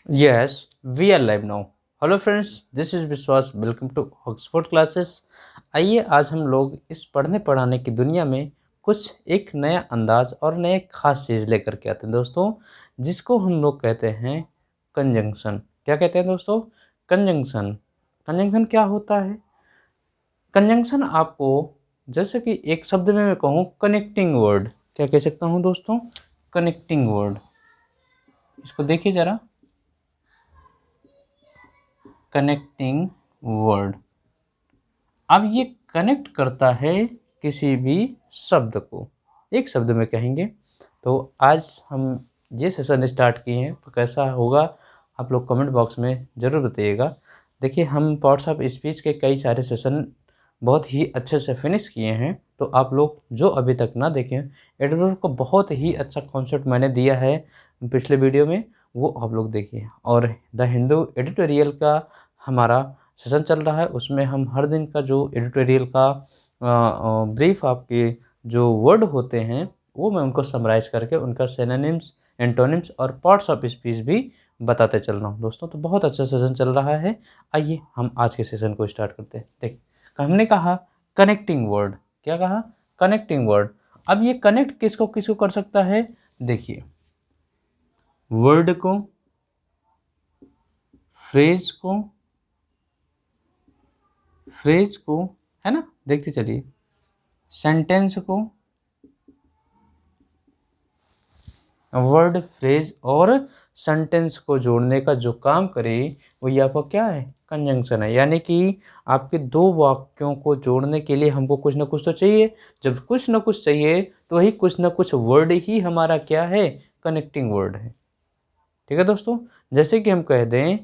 Yes, we are live now. Hello friends, this is Vishwas. Welcome to Oxford classes. आइए आज हम लोग इस पढ़ने पढ़ाने की दुनिया में कुछ एक नया अंदाज और नए खास चीज़ लेकर के आते हैं दोस्तों, जिसको हम लोग कहते हैं कंजंक्शन। क्या कहते हैं दोस्तों? कंजंक्शन। कंजंक्शन क्या होता है? कंजंक्शन आपको, जैसे कि एक शब्द में मैं कहूँ, कनेक्टिंग वर्ड। क्या कह सकता हूँ दोस्तों? Connecting word. इसको देखिए ज़रा, कनेक्टिंग वर्ड। अब ये कनेक्ट करता है किसी भी शब्द को, एक शब्द में कहेंगे। तो आज हम ये सेशन स्टार्ट किए हैं, तो कैसा होगा आप लोग कमेंट बॉक्स में ज़रूर बताइएगा। देखिए, हम पार्ट्स ऑफ स्पीच के कई सारे सेशन बहुत ही अच्छे से फिनिश किए हैं, तो आप लोग जो अभी तक ना देखें, एडिटर को बहुत ही अच्छा कॉन्सेप्ट मैंने दिया है पिछले वीडियो में, वो आप लोग देखिए। और द हिंदू एडिटोरियल का हमारा सेशन चल रहा है, उसमें हम हर दिन का जो एडिटोरियल का ब्रीफ आपके जो वर्ड होते हैं, वो मैं उनको समराइज़ करके उनका सिनोनिम्स, एंटोनिम्स और पार्ट्स ऑफ स्पीच भी बताते चल रहा हूँ दोस्तों। तो बहुत अच्छा सेशन चल रहा है। आइए हम आज के सेशन को स्टार्ट करते हैं। देखिए, हमने कहा कनेक्टिंग वर्ड। क्या कहा? Connecting word. अब ये कनेक्ट किसको किसको कर सकता है? देखिए, वर्ड को, फ्रेज को, है ना, देखते चलिए, सेंटेंस को, वर्ड, फ्रेज और सेंटेंस को जोड़ने का जो काम करे वो ये आपका क्या है? कंजंक्शन है। यानी कि आपके दो वाक्यों को जोड़ने के लिए हमको कुछ ना कुछ तो चाहिए। जब कुछ ना कुछ चाहिए तो वही कुछ ना कुछ वर्ड ही हमारा क्या है? कनेक्टिंग वर्ड है। ठीक है दोस्तों, जैसे कि हम कह दें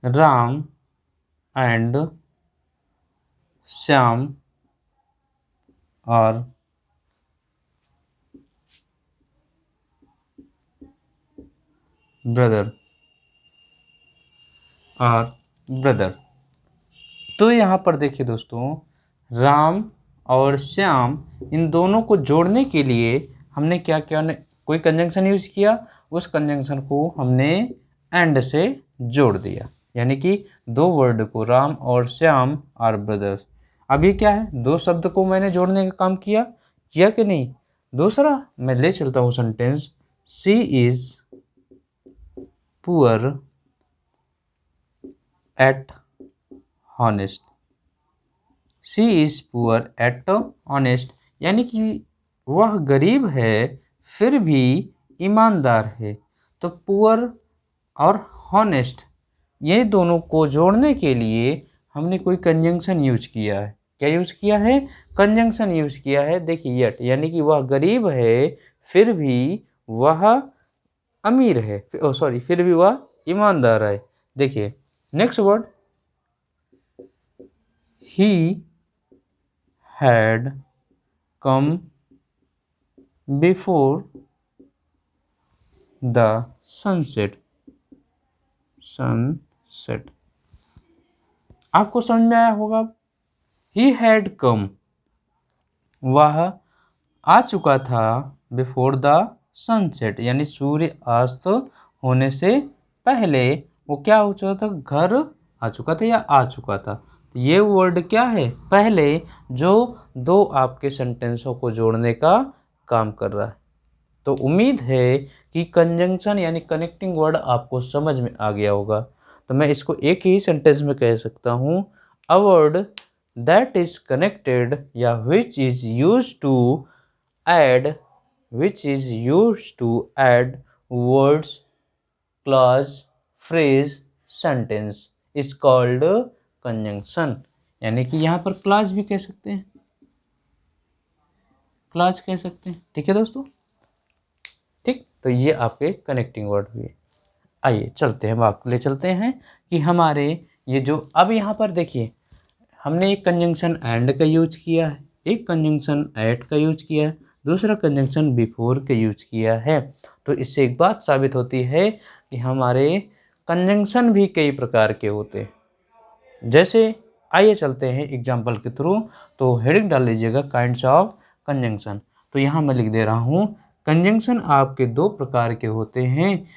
राम एंड श्याम और ब्रदर तो यहाँ पर देखिए दोस्तों, राम और श्याम, इन दोनों को जोड़ने के लिए हमने क्या किया? कोई कंजंक्शन यूज़ किया, उस कंजंक्शन को हमने एंड से जोड़ दिया। यानी कि दो वर्ड को, राम और श्याम आर ब्रदर्स। अब ये क्या है? दो शब्द को मैंने जोड़ने का काम किया, किया कि नहीं? दूसरा मैं ले चलता हूँ sentence, she is poor at honest. She is poor at honest, यानी कि वह गरीब है फिर भी ईमानदार है। तो पुअर और हॉनेस्ट, ये दोनों को जोड़ने के लिए हमने कोई कंजंक्शन यूज किया है। क्या यूज किया है? कंजंक्शन यूज किया है। देखिए, यट, यानी कि वह गरीब है फिर भी वह अमीर है, सॉरी, फिर भी वह ईमानदार है। देखिए next word, he had come before the sunset। आपको समझ में आया होगा? ही हैड कम, वह आ चुका था, बिफोर द सनसेट, यानी सूर्य अस्त होने से पहले वो क्या हो चुका था? घर आ चुका था या आ चुका था। तो ये वर्ड क्या है? पहले, जो दो आपके सेंटेंसों को जोड़ने का काम कर रहा है। तो उम्मीद है कि कंजंक्शन यानी कनेक्टिंग वर्ड आपको समझ में आ गया होगा। तो मैं इसको एक ही सेंटेंस में कह सकता हूँ, a word that is connected या which is use to add, words, clause, phrase, sentence is called conjunction. यानी कि यहाँ पर क्लॉज भी कह सकते हैं, क्लॉज कह सकते हैं। ठीक है दोस्तों, ठीक। तो ये आपके कनेक्टिंग वर्ड हुए। आइए चलते हैं, हम आपको ले चलते हैं कि हमारे ये जो, अब यहाँ पर देखिए, हमने एक कंजंक्शन एंड का यूज किया है, एक कंजंक्शन एट का यूज किया है, दूसरा कंजंक्शन बिफोर का यूज किया है। तो इससे एक बात साबित होती है कि हमारे कंजंक्शन भी कई प्रकार के होते हैं। जैसे आइए चलते हैं एग्जाम्पल के थ्रू। तो हेडिंग डाल लीजिएगा, काइंड्स ऑफ कंजंक्शन। तो यहाँ मैं लिख दे रहा हूँ कंजंक्शन आपके दो प्रकार के होते हैं।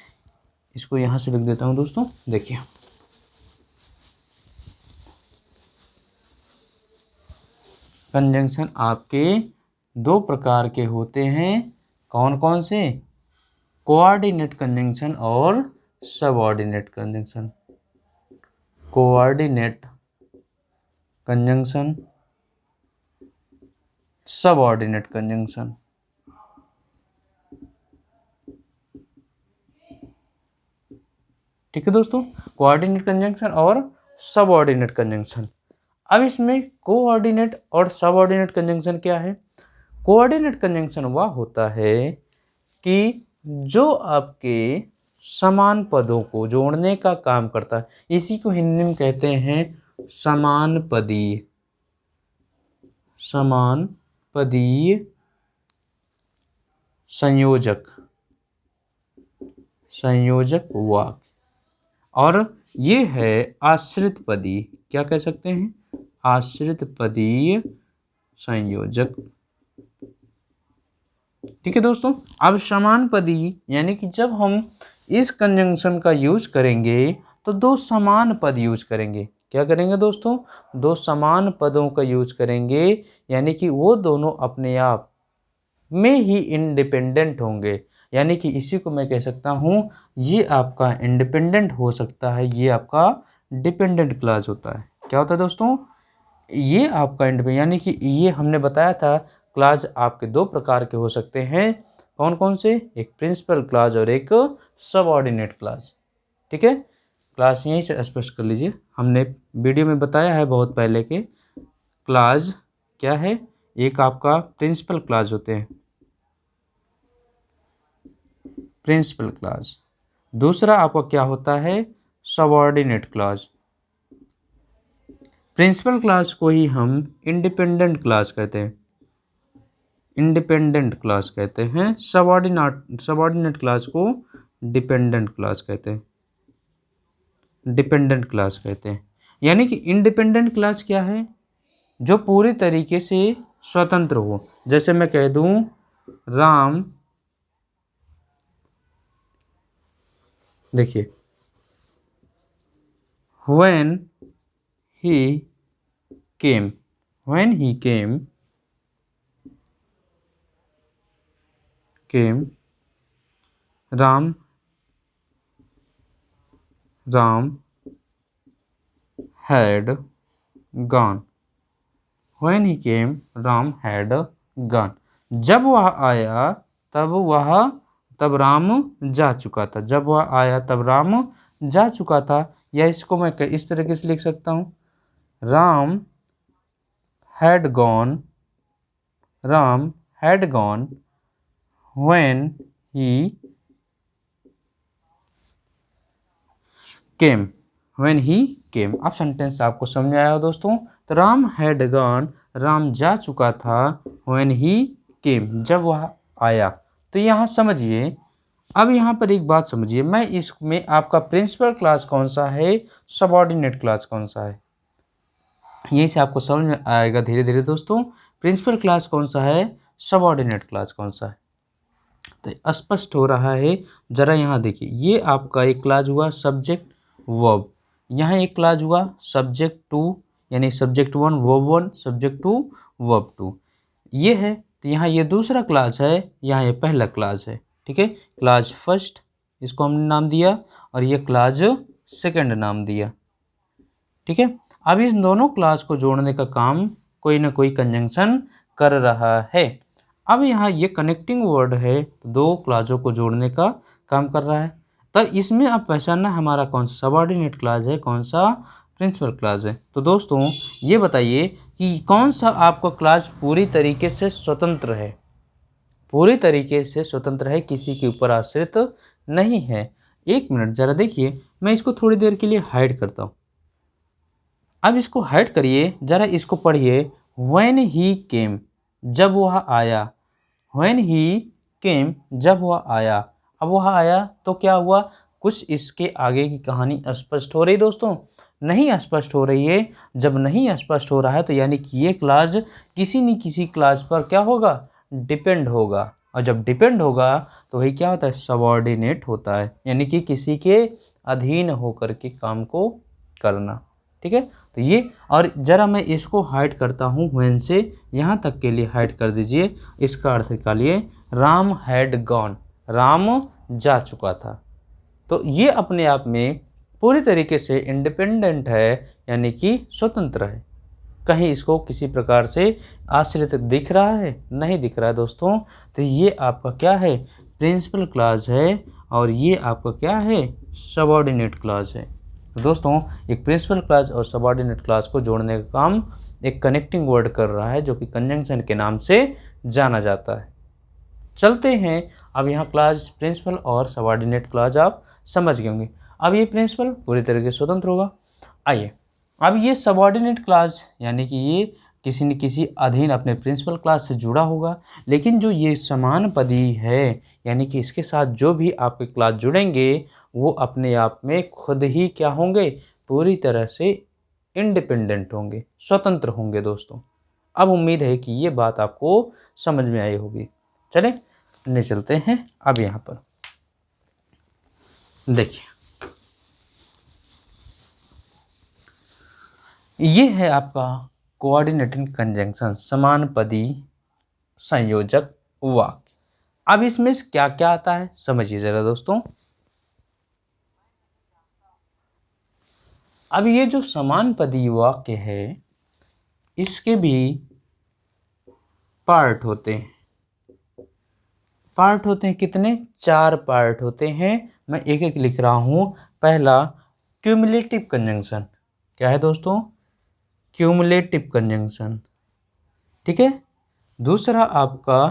इसको यहाँ से लिख देता हूँ दोस्तों, देखिए कंजंक्शन आपके दो प्रकार के होते हैं। कौन कौन से? कोऑर्डिनेट कंजंक्शन और subordinate conjunction. Coordinate conjunction, subordinate conjunction. ठीक है दोस्तों, कोऑर्डिनेट कंजंक्शन और सबऑर्डिनेट कंजंक्शन। अब इसमें कोऑर्डिनेट और सबऑर्डिनेट कंजंक्शन क्या है? कोऑर्डिनेट कंजंक्शन वह होता है कि जो आपके समान पदों को जोड़ने का काम करता है। इसी को हिंदी में कहते हैं समानपदीय, समानपदीय संयोजक, संयोजक वाक्य। और ये है आश्रित पदीय, क्या कह सकते हैं? आश्रित पदीय संयोजक। ठीक है दोस्तों, अब समान पदी यानी कि जब हम इस कंजंक्शन का यूज करेंगे तो दो समान पद यूज करेंगे। क्या करेंगे दोस्तों? दो समान पदों का यूज करेंगे, यानी कि वो दोनों अपने आप में ही इंडिपेंडेंट होंगे। यानी कि इसी को मैं कह सकता हूँ, ये आपका इंडिपेंडेंट हो सकता है, ये आपका डिपेंडेंट क्लॉज होता है। क्या होता है दोस्तों? ये आपका इंडिपेंडेंट, यानी कि ये हमने बताया था क्लॉज आपके दो प्रकार के हो सकते हैं। कौन कौन से? एक प्रिंसिपल क्लॉज और एक सबऑर्डिनेट क्लॉज। ठीक है, क्लॉज यहीं से स्पष्ट कर लीजिए। हमने वीडियो में बताया है बहुत पहले के क्लॉज क्या है। एक आपका प्रिंसिपल क्लॉज होते हैं, प्रिंसिपल क्लॉज। दूसरा आपका क्या होता है? Subordinate clause. प्रिंसिपल क्लॉज को ही हम इंडिपेंडेंट क्लॉज कहते हैं, इंडिपेंडेंट क्लॉज कहते हैं। सबऑर्डिनेट क्लॉज को डिपेंडेंट क्लॉज कहते हैं, डिपेंडेंट क्लॉज कहते हैं। यानी कि इंडिपेंडेंट क्लॉज क्या है? जो पूरी तरीके से स्वतंत्र हो। जैसे मैं कह दूं राम, देखिए when he came, when he came Ram had gone, when he came Ram had gone। जब वह आया तब राम जा चुका था। जब वह आया तब राम जा चुका था। या इसको मैं इस तरीके से लिख सकता हूँ, Ram had gone when he came। अब सेंटेंस आपको समझ आया हो दोस्तों। तो राम had gone, राम जा चुका था, when he came, जब वह आया। तो यहाँ समझिए, अब यहाँ पर एक बात समझिए, मैं इसमें आपका प्रिंसिपल क्लॉज कौन सा है, सबऑर्डिनेट क्लॉज कौन सा है, यहीं से आपको समझ में आएगा धीरे धीरे दोस्तों। प्रिंसिपल क्लॉज कौन सा है, सबऑर्डिनेट क्लॉज कौन सा है, तो स्पष्ट हो रहा है। जरा यहाँ देखिए, ये आपका एक क्लॉज हुआ सब्जेक्ट वर्ब, यहाँ एक क्लॉज हुआ सब्जेक्ट टू, यानी subject one verb one, subject two verb two, ये है। तो यहाँ ये दूसरा क्लॉज है, यहाँ ये पहला क्लॉज है। ठीक है, क्लॉज फर्स्ट इसको हमने नाम दिया और ये क्लॉज सेकंड नाम दिया। ठीक है, अब इस दोनों क्लॉज को जोड़ने का काम कोई ना कोई कंजंक्शन कर रहा है। अब यहाँ ये कनेक्टिंग वर्ड है, तो दो क्लॉजों को जोड़ने का काम कर रहा है। तो इसमें अब पहचानना हमारा कौन सा सबऑर्डिनेट क्लॉज है, कौन सा प्रिंसिपल क्लॉज है। तो दोस्तों ये बताइए कि कौन सा आपका क्लॉज पूरी तरीके से स्वतंत्र है, पूरी तरीके से स्वतंत्र है, किसी के ऊपर आश्रित नहीं है। एक मिनट जरा देखिए, मैं इसको थोड़ी देर के लिए हाइड करता हूँ। अब इसको हाइड करिए, जरा इसको पढ़िए। when he came, जब वह आया, when he came, जब वह आया। अब वह आया तो क्या हुआ, कुछ इसके आगे की कहानी स्पष्ट हो रही दोस्तों? नहीं स्पष्ट हो रही है। जब नहीं स्पष्ट हो रहा है तो यानी कि ये क्लॉज किसी न किसी क्लॉज पर क्या होगा, डिपेंड होगा। और जब डिपेंड होगा तो वही क्या होता है, सबऑर्डिनेट होता है, यानी कि किसी के अधीन होकर के काम को करना। ठीक है, तो ये, और ज़रा मैं इसको हाइड करता हूँ, व्हेन से यहाँ तक के लिए हाइड कर दीजिए। इसका अर्थ निकालिए, राम हैड गॉन, राम जा चुका था। तो ये अपने आप में पूरी तरीके से इंडिपेंडेंट है, यानी कि स्वतंत्र है। कहीं इसको किसी प्रकार से आश्रित दिख रहा है, नहीं दिख रहा है दोस्तों। तो ये आपका क्या है, प्रिंसिपल क्लॉज है, और ये आपका क्या है, सबऑर्डिनेट क्लॉज है। तो दोस्तों, एक प्रिंसिपल क्लॉज और सबऑर्डिनेट क्लॉज को जोड़ने का काम एक कनेक्टिंग वर्ड कर रहा है, जो कि कंजंक्शन के नाम से जाना जाता है। चलते हैं, अब यहाँ क्लॉज, प्रिंसिपल और सबऑर्डिनेट क्लॉज आप समझ गए होंगे। अब ये प्रिंसिपल पूरी तरह से स्वतंत्र होगा। आइए, अब ये सबऑर्डिनेट क्लॉज यानी कि ये किसी न किसी अधीन अपने प्रिंसिपल क्लॉज से जुड़ा होगा, लेकिन जो ये समानपदी है, यानी कि इसके साथ जो भी आपके क्लॉज जुड़ेंगे वो अपने आप में खुद ही क्या होंगे, पूरी तरह से इंडिपेंडेंट होंगे, स्वतंत्र होंगे दोस्तों। अब उम्मीद है कि ये बात आपको समझ में आई होगी। चलें, ले चलते हैं। अब यहाँ पर देखिए, ये है आपका कोऑर्डिनेटिंग कंजंक्शन, समानपदी संयोजक वाक्य। अब इसमें क्या क्या आता है समझिए जरा दोस्तों। अब ये जो समानपदी वाक्य है, इसके भी पार्ट होते हैं। पार्ट होते हैं कितने, 4 पार्ट होते हैं। मैं एक एक लिख रहा हूँ। पहला, क्यूमुलेटिव कंजंक्शन। क्या है दोस्तों, क्यूमुलेटिव कंजंक्शन। ठीक है। दूसरा आपका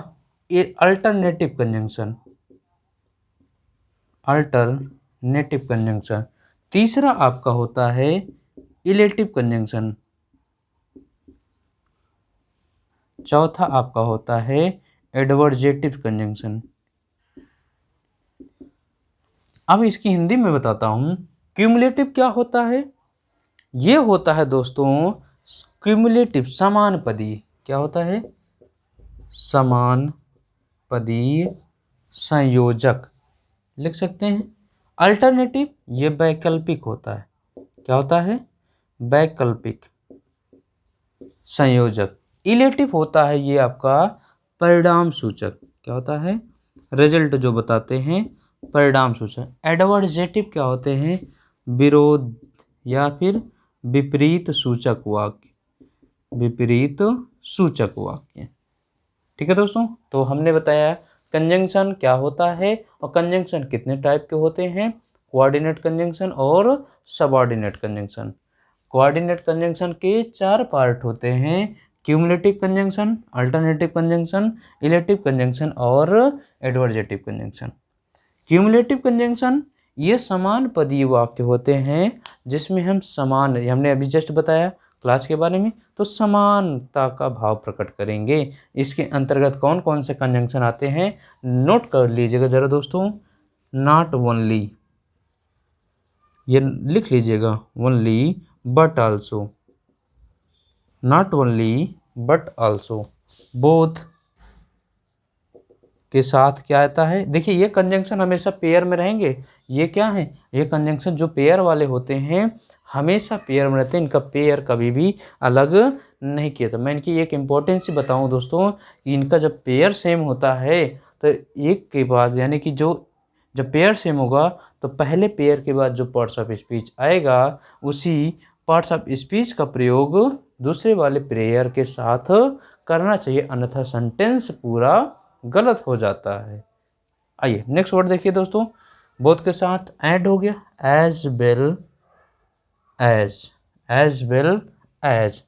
अल्टरनेटिव कंजंक्शन, अल्टरनेटिव कंजंक्शन। तीसरा आपका होता है इलेटिव कंजंक्शन। चौथा आपका होता है एडवर्जेटिव कंजंक्शन। अब इसकी हिंदी में बताता हूँ। क्यूमुलेटिव क्या होता है, ये होता है दोस्तों क्यूमुलेटिव समानपदी। क्या होता है, समानपदी संयोजक लिख सकते हैं। अल्टरनेटिव, ये वैकल्पिक होता है। क्या होता है, वैकल्पिक संयोजक। इलेटिव होता है ये आपका परिणाम सूचक। क्या होता है, रिजल्ट जो बताते हैं, परिणाम सूचक। एडवर्जेटिव क्या होते हैं, विरोध या फिर विपरीत सूचक वाक्य, विपरीत सूचक वाक्य। ठीक है दोस्तों, तो हमने बताया कंजंक्शन क्या होता है और कंजंक्शन कितने टाइप के होते हैं, कोऑर्डिनेट कंजंक्शन और सबऑर्डिनेट कंजंक्शन। कोऑर्डिनेट कंजंक्शन के 4 पार्ट होते हैं, cumulative conjunction, alternative conjunction, illative conjunction और एडवर्जेटिव कंजंक्शन। क्यूमुलेटिव कंजंक्शन ये समान पदीय वाक्य होते हैं, जिसमें हम समान, हमने अभी जस्ट बताया क्लास के बारे में, तो समानता का भाव प्रकट करेंगे। इसके अंतर्गत कौन कौन से कंजंक्शन आते हैं, नोट कर लीजिएगा जरा दोस्तों। नॉट ओनली, ये लिख लीजिएगा, only but also, not only but also. Both के साथ क्या आता है, देखिए ये कंजंक्शन हमेशा पेयर में रहेंगे। ये क्या है, ये कंजंक्शन जो पेयर वाले होते हैं हमेशा पेयर में रहते हैं, इनका पेयर कभी भी अलग नहीं किया था। मैं इनकी एक इम्पोर्टेंस ही बताऊं दोस्तों, इनका जब पेयर सेम होता है तो एक के बाद, यानी कि जो जब पेयर सेम होगा तो पहले पेयर के बाद जो पार्ट्स ऑफ स्पीच आएगा, उसी पार्ट्स ऑफ स्पीच का प्रयोग दूसरे वाले पेयर के साथ करना चाहिए, अन्यथा सेंटेंस पूरा गलत हो जाता है। आइए नेक्स्ट वर्ड देखिए दोस्तों, बोथ के साथ ऐड हो गया, as well as, as well as.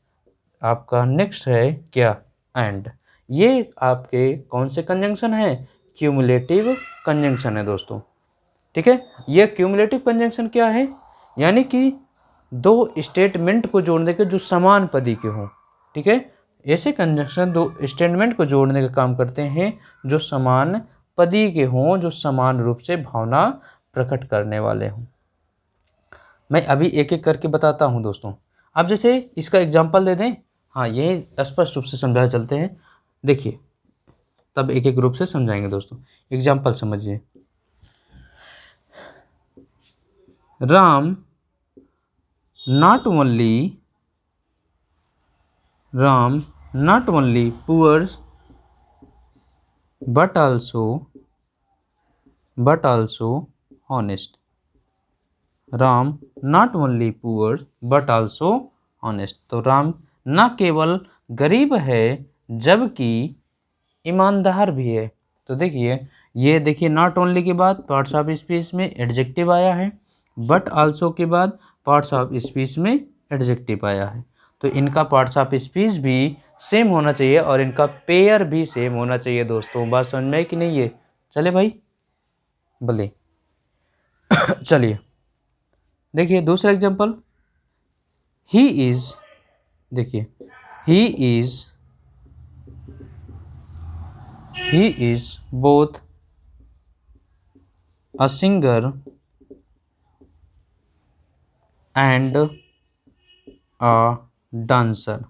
आपका नेक्स्ट है क्या, एंड। ये आपके कौन से कंजंक्शन है, क्यूमुलेटिव कंजंक्शन है दोस्तों। ठीक है, ये क्यूमुलेटिव कंजंक्शन क्या है, यानी कि 2 स्टेटमेंट को जोड़ने के जो समान पदी के हों। ठीक है, ऐसे कंजंक्शन 2 स्टेटमेंट को जोड़ने का काम करते हैं जो समान पदी के हों, जो समान रूप से भावना प्रकट करने वाले हों। मैं अभी एक एक करके बताता हूं दोस्तों। अब जैसे इसका एग्जांपल दे दें, हाँ यही स्पष्ट रूप से समझा चलते हैं। देखिए, तब एक एक रूप से समझाएंगे दोस्तों। एग्जाम्पल समझिए, Ram not only poor but also honest। Ram not only poor but also honest। तो राम न केवल गरीब है जबकि ईमानदार भी है। तो देखिए, ये देखिए नॉट ओनली के बाद पार्ट्स ऑफ स्पीच में एडजेक्टिव आया है, बट आल्सो के बाद पार्ट्स ऑफ स्पीच में एडजेक्टिव आया है। तो इनका पार्ट्स ऑफ स्पीच भी सेम होना चाहिए और इनका पेयर भी सेम होना चाहिए दोस्तों। बात समझ में है कि नहीं? ये चले भाई, बोले चलिए देखिए दूसरा एग्जांपल, ही इज, देखिए he is both a singer and a dancer.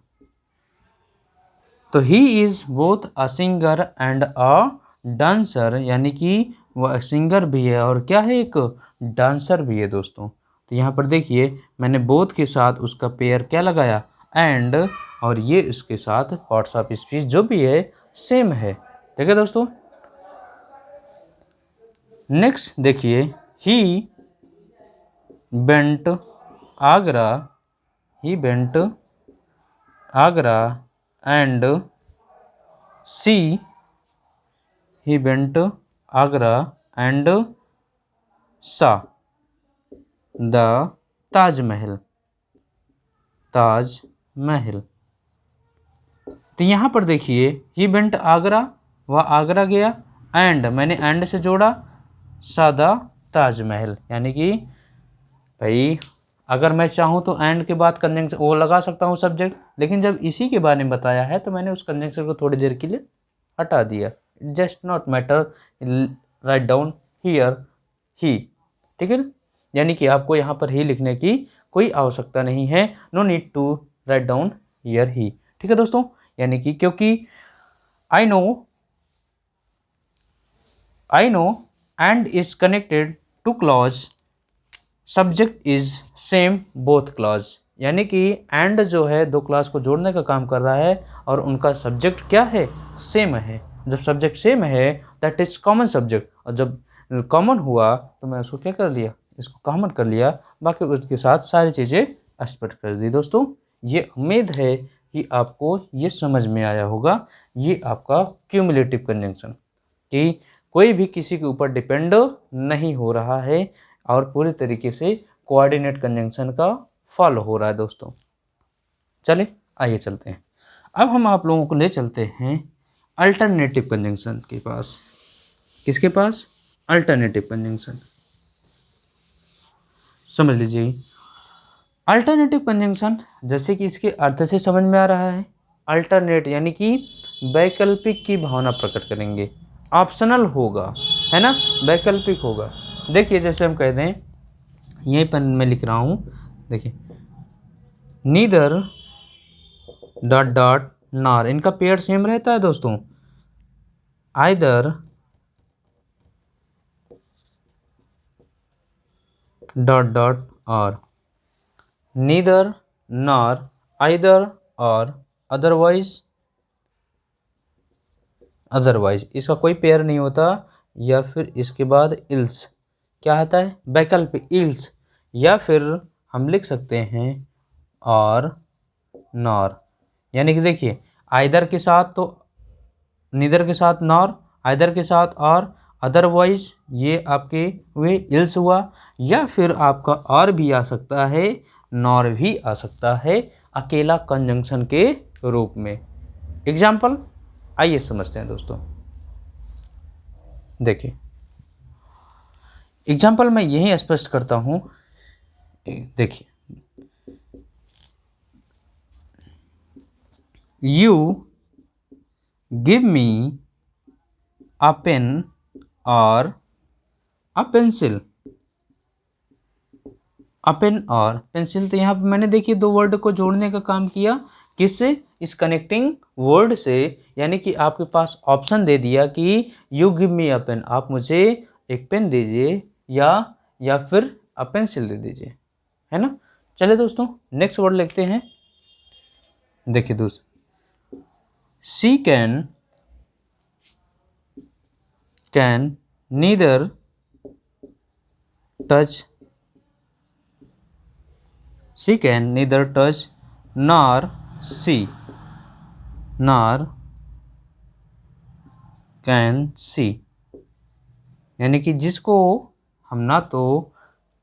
तो he is both a singer and a dancer, यानी कि वह सिंगर भी है और क्या है, एक डांसर भी है दोस्तों। तो यहाँ पर देखिए मैंने बोथ के साथ उसका पेयर क्या लगाया, एंड, और ये इसके साथ पार्ट्स ऑफ स्पीच जो भी है सेम है। ठीक है दोस्तों। नेक्स्ट देखिए, he went Agra, he went Agra and see, he went Agra and saw the Taj Mahal, Taj महल। तो यहाँ पर देखिए ही वेंट आगरा, वह आगरा गया, एंड मैंने एंड से जोड़ा, सादा ताजमहल, यानी कि भाई अगर मैं चाहूँ तो एंड के बाद कंजंक्शन वो लगा सकता हूँ सब्जेक्ट, लेकिन जब इसी के बारे में बताया है तो मैंने उस कंजंक्शन को थोड़ी देर के लिए हटा दिया। Just not matter, right down here ही। ठीक है ना, यानी कि आपको यहाँ पर ही लिखने की कोई आवश्यकता नहीं है, no need to write down here ही। ठीक है दोस्तों, यानी कि क्योंकि I know and is connected to clause, subject is same both clause, यानी कि एंड जो है दो क्लॉज को जोड़ने का काम कर रहा है और उनका सब्जेक्ट क्या है, सेम है। जब सब्जेक्ट सेम है दैट इज कॉमन सब्जेक्ट, और जब कॉमन हुआ तो मैं उसको क्या कर लिया, इसको कॉमन कर लिया, बाकी उसके साथ सारी चीज़ें स्पष्ट कर दी। दोस्तों ये उम्मीद है कि आपको ये समझ में आया होगा, ये आपका क्यूमुलेटिव कंजंक्शन, कि कोई भी किसी के ऊपर डिपेंड नहीं हो रहा है और पूरी तरीके से कोऑर्डिनेट कंजंक्शन का फॉलो हो रहा है दोस्तों। चले आइए चलते हैं, अब हम आप लोगों को ले चलते हैं अल्टरनेटिव कंजंक्शन के पास। किसके पास? Alternative conjunction. समझ लीजिए, अल्टरनेटिव कंजंक्शन जैसे कि इसके अर्थ से समझ में आ रहा है, अल्टरनेट यानी कि वैकल्पिक की भावना प्रकट करेंगे, ऑप्शनल होगा, है ना, वैकल्पिक होगा। देखिए जैसे हम कह दें, यहीं पर मैं लिख रहा हूँ, देखिए नीदर डॉट डॉट नॉर, इनका पेयर सेम रहता है दोस्तों, आइदर डॉट डॉट और, नीदर नॉर, आइदर और, अदरवाइज इसका कोई पेयर नहीं होता, या फिर इसके बाद इल्स क्या आता है, वैकल्पिक इल्स, या फिर हम लिख सकते हैं और नॉर, यानी कि देखिए आइदर के साथ तो नीदर के साथ नॉर, आइदर के साथ और, अदरवाइज ये आपके हुए इल्स हुआ, या फिर आपका और भी आ सकता है, नॉर भी आ सकता है अकेला कंजंक्शन के रूप में। एग्जाम्पल आइए समझते हैं दोस्तों। देखिए एग्जाम्पल मैं यही स्पष्ट करता हूँ, देखिए you give me a pen और अ पेंसिल, अ पेन और पेंसिल। तो यहाँ पर मैंने देखिए दो वर्ड को जोड़ने का काम किया, किससे, इस कनेक्टिंग वर्ड से, यानी कि आपके पास ऑप्शन दे दिया कि you give me a pen, आप मुझे एक पेन दीजिए या फिर अ पेंसिल दे दीजिए, है ना। चलिए दोस्तों नेक्स्ट वर्ड लिखते हैं। देखिए दोस्तों, she can neither touch, she can neither touch nor see, nor can see, यानी कि जिसको हम ना तो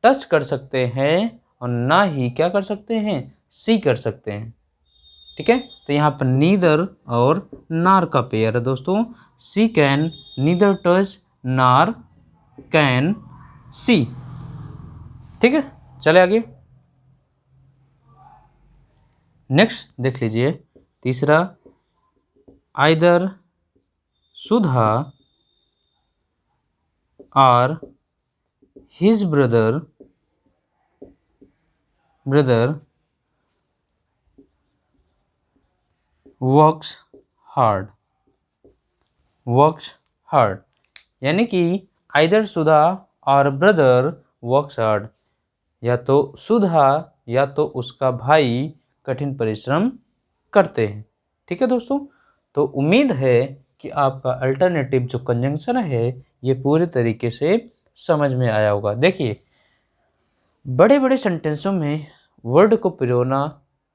टच कर सकते हैं और ना ही क्या कर सकते हैं, सी कर सकते हैं। ठीक है, तो यहाँ पर नीदर और नार का पेयर है दोस्तों। सी कैन नीदर टच नार कैन सी। ठीक है, चले आगे। नेक्स्ट देख लीजिए तीसरा, आइदर सुधा और his brother works hard, यानी कि आइदर सुधा और ब्रदर वर्क्स हार्ड, या तो सुधा या तो उसका भाई कठिन परिश्रम करते हैं। ठीक है दोस्तों, तो उम्मीद है कि आपका अल्टरनेटिव जो कंजंक्शन है ये पूरे तरीके से समझ में आया होगा। देखिए, बड़े बड़े सेंटेंसों में वर्ड को पिरोना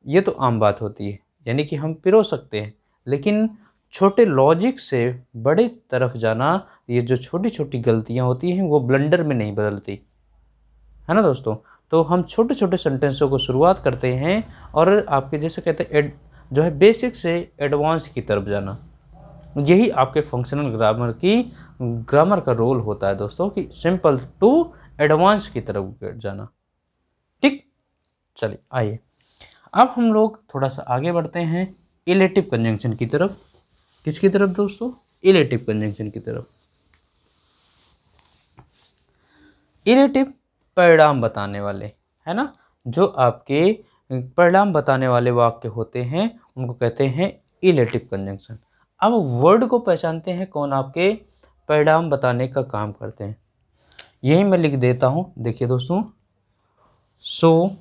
ये तो आम बात होती है, यानी कि हम पिरो सकते हैं, लेकिन छोटे लॉजिक से बड़े तरफ जाना, ये जो छोटी छोटी गलतियां होती हैं वो ब्लंडर में नहीं बदलती, है ना दोस्तों। तो हम छोटे छोटे सेंटेंसों को शुरुआत करते हैं और आपके जैसे कहते हैं जो है बेसिक से एडवांस की तरफ जाना, यही आपके फंक्शनल ग्रामर का रोल होता है दोस्तों, कि सिंपल टू एडवांस की तरफ जाना। ठीक, चलिए आइए अब हम लोग थोड़ा सा आगे बढ़ते हैं इलेटिव कंजंक्शन की तरफ। किसकी तरफ दोस्तों, इलेटिव कंजंक्शन की तरफ। इलेटिव परिणाम बताने वाले, है ना, जो आपके परिणाम बताने वाले वाक्य होते हैं उनको कहते हैं इलेटिव कंजंक्शन। अब वर्ड को पहचानते हैं कौन आपके परिणाम बताने का काम करते हैं, यही मैं लिख देता हूँ। देखिए दोस्तों, सो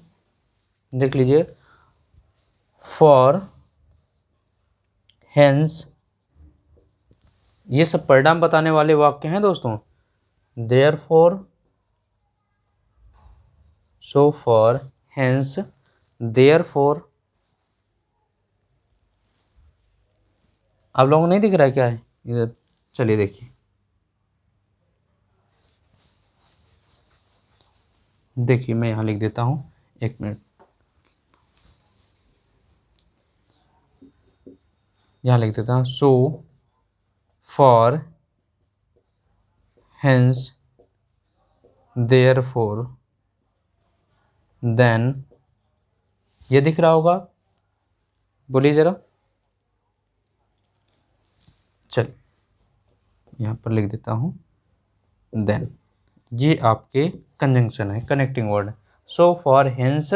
देख लीजिए, फॉर, हेंस, ये सब परिणाम बताने वाले वाक्य हैं दोस्तों। Therefore, so for, hence, therefore. आप लोगों को नहीं दिख रहा है क्या है इधर, चलिए देखिए, देखिए मैं यहाँ लिख देता हूँ, एक मिनट, यहाँ लिख देता हूँ, so for, hence, therefore, then. ये दिख रहा होगा, बोलिए ज़रा। चलिए यहाँ पर लिख देता हूँ देन। ये आपके कंजंक्शन है, connecting word. So for, hence,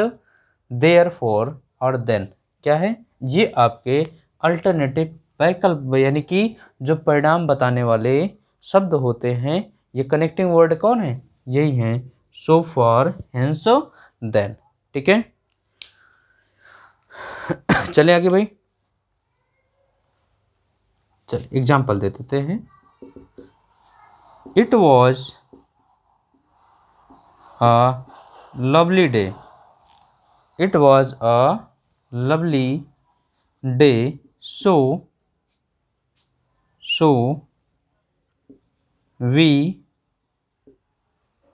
therefore और देन क्या है, ये आपके अल्टरनेटिव वैकल्प, यानी कि जो परिणाम बताने वाले शब्द होते हैं। ये कनेक्टिंग वर्ड कौन है, यही हैं, सो फॉर, हेंस, देन। ठीक है, चले आगे भाई, चलिए एग्जाम्पल दे देते हैं। It was a lovely day, it was a lovely day, so we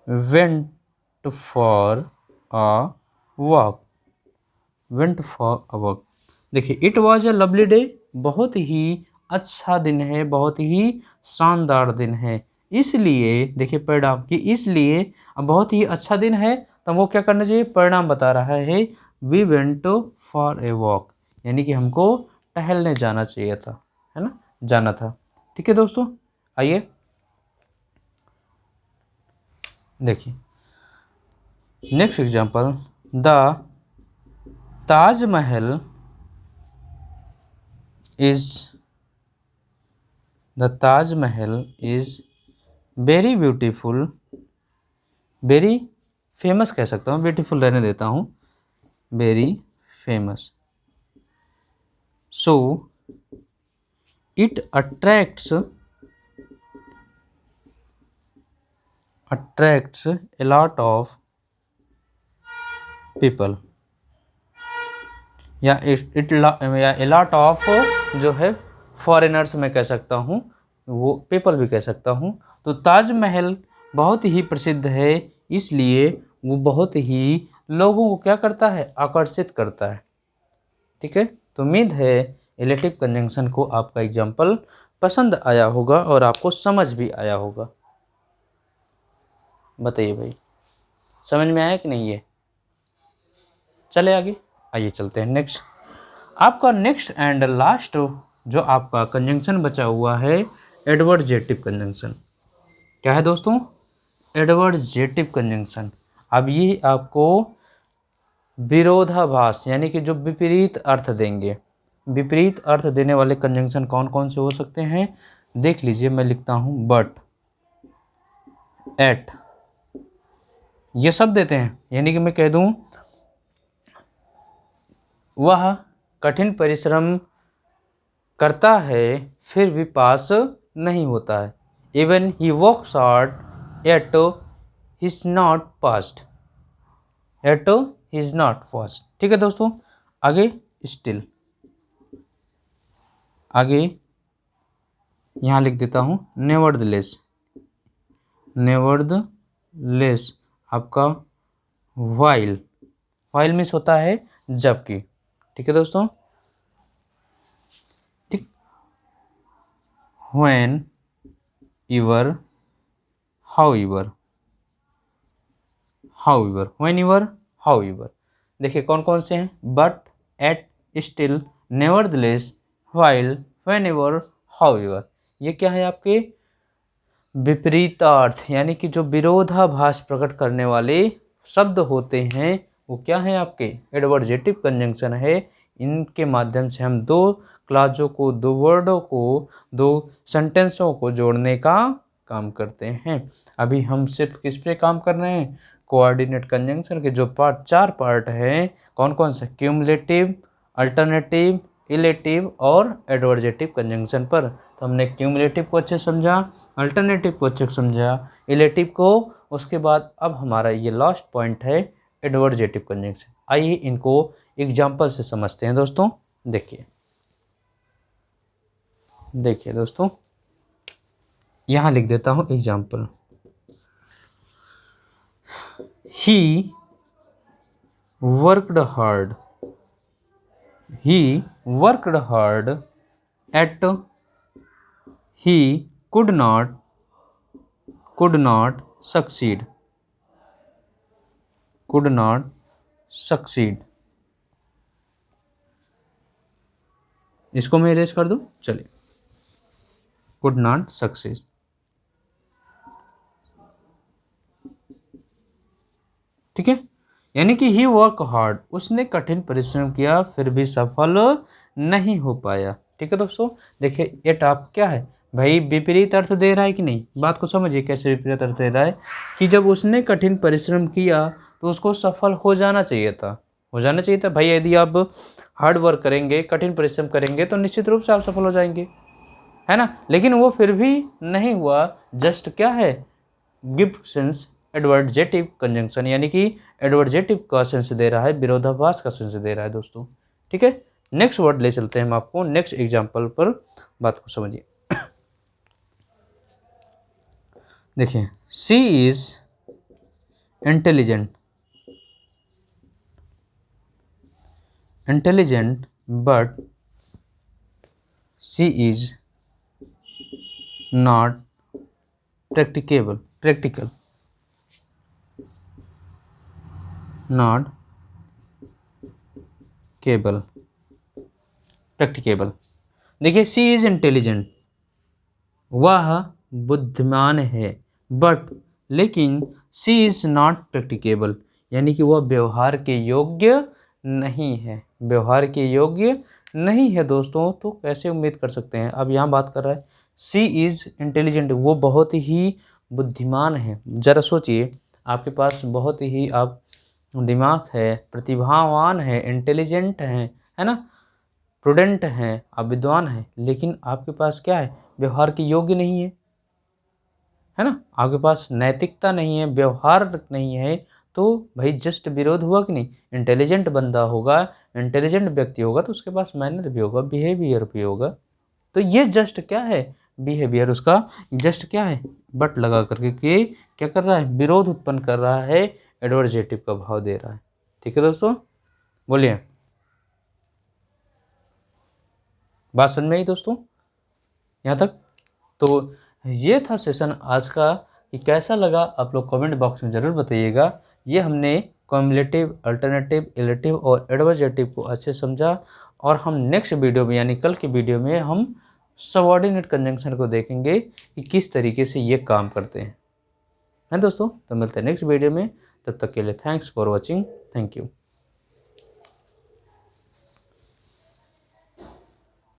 went for a walk, went for a walk. देखिए, it was a lovely day, बहुत ही अच्छा दिन है, बहुत ही शानदार दिन है, इसलिए देखिए परिणाम की, इसलिए अब बहुत ही अच्छा दिन है तो हमको क्या करना चाहिए, परिणाम बता रहा है we went for a walk, यानी कि हमको टहलने जाना चाहिए था, है ना, जाना था। ठीक है दोस्तों, आइए देखिए next example, the Taj Mahal is the Taj Mahal is very beautiful, very famous कह सकता हूँ, ब्यूटीफुल रहने देता हूँ, very famous. So it attracts a lot of people, या a lot of जो है फॉरेनर्स मैं कह सकता हूँ, वो पीपल भी कह सकता हूँ। तो ताजमहल बहुत ही प्रसिद्ध है, इसलिए वो बहुत ही लोगों को क्या करता है, आकर्षित करता है। ठीक है, तो उम्मीद है रिलेटिव कंजंक्शन को आपका एग्जाम्पल पसंद आया होगा और आपको समझ भी आया होगा। बताइए भाई, समझ में आया कि नहीं है? चले आगे, आइए चलते हैं नेक्स्ट। आपका नेक्स्ट एंड लास्ट जो आपका कंजंक्शन बचा हुआ है, एडवर्जेटिव कंजंक्शन। क्या है दोस्तों? एडवर्जेटिव कंजंक्शन। अब ये आपको विरोधाभास यानी कि जो विपरीत अर्थ देंगे, विपरीत अर्थ देने वाले कंजंक्शन कौन कौन से हो सकते हैं देख लीजिए। मैं लिखता हूँ बट, एट, ये सब देते हैं। यानी कि मैं कह दूँ वह कठिन परिश्रम करता है फिर भी पास नहीं होता है। Even he works hard at he is not passed, at he is not passed. ठीक है दोस्तों, आगे स्टिल, आगे यहाँ लिख देता हूँ नेवरदलेस, नेवरदलेस आपका वाइल, वाइल मीन्स होता है जबकि। ठीक है दोस्तों, ठीक। When ever, however, however, when ever, however. देखिए कौन कौन से हैं, but, at, still, nevertheless, while, whenever, however. ये क्या है आपके विपरीतार्थ यानी कि जो विरोधाभास प्रकट करने वाले शब्द होते हैं, वो क्या है आपके एडवर्जेटिव कंजंक्शन है। इनके माध्यम से हम दो क्लासों को, दो वर्डों को, दो सेंटेंसों को जोड़ने का काम करते हैं। अभी हम सिर्फ किस पे काम कर रहे हैं, कोऑर्डिनेट कंजंक्शन के जो चार पार्ट हैं, कौन कौन से, क्यूमुलेटिव, अल्टरनेटिव, इलेटिव और एडवर्जेटिव कंजंक्शन पर। तो हमने क्यूमुलेटिव को अच्छे समझा, अल्टरनेटिव को अच्छे समझा, इलेटिव को, उसके बाद अब हमारा ये लास्ट पॉइंट है एडवर्जेटिव कंजंक्शन। आइए इनको एग्जाम्पल से समझते हैं दोस्तों। देखिए देखिए दोस्तों, यहाँ लिख देता हूँ example. He worked hard, he worked hard at he could not succeed, could not succeed। इसको मैं इरेज कर दूं, चलिए, could not succeed। ठीक है, यानी कि ही वर्क हार्ड, उसने कठिन परिश्रम किया फिर भी सफल नहीं हो पाया। ठीक है दोस्तों, देखिए ये टॉप क्या है भाई, विपरीत अर्थ दे रहा है कि नहीं। बात को समझिए कैसे विपरीत अर्थ दे रहा है कि जब उसने कठिन परिश्रम किया तो उसको सफल हो जाना चाहिए था, हो जाना चाहिए था भाई। यदि आप हार्ड वर्क करेंगे, कठिन परिश्रम करेंगे तो निश्चित रूप से आप सफल हो जाएंगे, है ना। लेकिन वो फिर भी नहीं हुआ। जस्ट क्या है, गिफ्ट सेंस एडवर्जेटिव कंजंक्शन, यानी कि एडवर्जेटिव का सेंस दे रहा है, विरोधाभास का सेंस दे रहा है दोस्तों। ठीक है, नेक्स्ट वर्ड ले चलते हैं हम आपको नेक्स्ट एग्जांपल पर, बात को समझिए। देखिए, she is intelligent, intelligent but she is not practicable, practical, not cable, practicable. देखिए, सी इज इंटेलिजेंट, वह बुद्धिमान है, बट लेकिन सी इज नॉट प्रैक्टिकेबल, यानी कि वह व्यवहार के योग्य नहीं है, व्यवहार के योग्य नहीं है दोस्तों, तो कैसे उम्मीद कर सकते हैं। अब यहाँ बात कर रहा है शी इज़ इंटेलिजेंट, वो बहुत ही बुद्धिमान है। ज़रा सोचिए, आपके पास बहुत ही आप दिमाग है, प्रतिभावान है, इंटेलिजेंट है ना, प्रूडेंट हैं, आप विद्वान हैं, लेकिन आपके पास क्या है, व्यवहार के योग्य नहीं है ना, आपके पास नैतिकता नहीं है, व्यवहार नहीं है, तो भाई जस्ट विरोध हुआ कि नहीं। इंटेलिजेंट बंदा होगा, इंटेलिजेंट व्यक्ति होगा तो उसके पास मैनर भी होगा, बिहेवियर भी होगा। तो ये जस्ट क्या है, बिहेवियर उसका जस्ट क्या है, बट लगा करके कि क्या कर रहा है, विरोध उत्पन्न कर रहा है, एडवर्जेटिव का भाव दे रहा है। ठीक है दोस्तों, बोलिए, बात समझ में आई दोस्तों यहाँ तक। तो ये था सेशन आज का, कि कैसा लगा आप लोग कमेंट बॉक्स में ज़रूर बताइएगा। ये हमने कॉम्युलेटिव, अल्टरनेटिव, इलेटिव और एडवर्जेटिव को अच्छे समझा, और हम नेक्स्ट वीडियो में यानी कल की वीडियो में हम सबऑर्डिनेट कंजंक्शन को देखेंगे कि किस तरीके से ये काम करते हैं। है दोस्तों, तो मिलते हैं नेक्स्ट वीडियो में, तब तक के लिए thanks for watching, thank you.